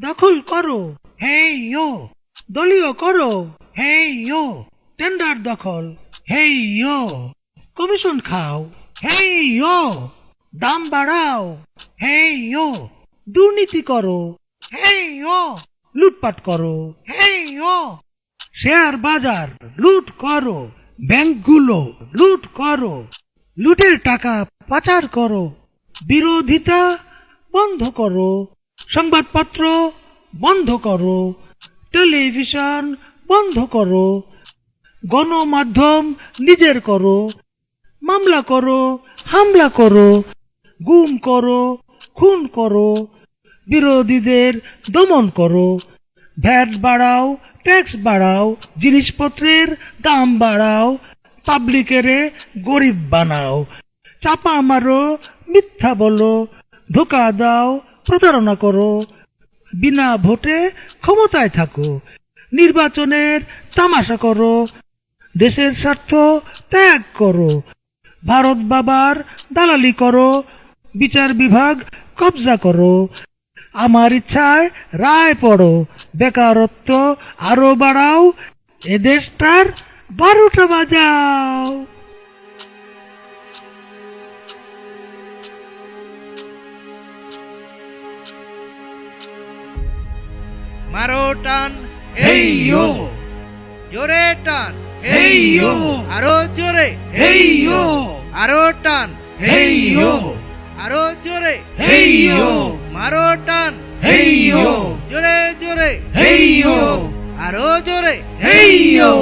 দখল করো, হেই ইয়ো। দলীয় করো, হেই ইয়ো। টেন্ডার দখল, হেই ইয়ো। কমিশন খাও, হেই ইয়ো। দাম বাড়াও, হেই ইয়ো। দুর্নীতি করো, হেই ইয়ো। লুটপাট করো, হেই ইয়ো। শেয়ার বাজার লুট করো, ব্যাংকগুলো লুট করো, লুটের টাকা পাচার করো। বিরোধিতা বন্ধ করো, সংবাদপত্র বন্ধ করো, টেলিভিশন বন্ধ করো, গণমাধ্যম নিজের করো। মামলা করো, হামলা করো, গুম করো, খুন করো, বিরোধীদের দমন করো। ভ্যাট বাড়াও, ট্যাক্স বাড়াও, জিনিসপত্রের দাম বাড়াও, পাবলিকেরে গরিব বানাও। চাপা মারো, মিথ্যা বলো, ধোকা দাও, প্রতারণা করো। বিনা ভোটে ক্ষমতায় থাকো, নির্বাচনের তামাশা করো। দেশের স্বার্থ ত্যাগ করো, ভারত বাবার দালালি করো, বিচার বিভাগ কবজা করো। আমার ইচ্ছায় রায় পড়ো, বেকারত্ব আরো বাড়াও, এ দেশটার 12টা বাজাও। মারো টান, হেই ইয়ো, জোরে টান, হেই ইয়ো, আরো জোরে, হেই ইয়ো, আরো টান, হেই ইয়ো, আরো জোরে, হেই ইয়ো, মারো টান, হেই ইয়ো, জোরে জোরে, হেই ইয়ো, আরো জোরে, হেই ইয়ো।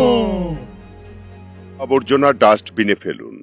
আবর্জনা ডাস্টবিনে ফেলুন।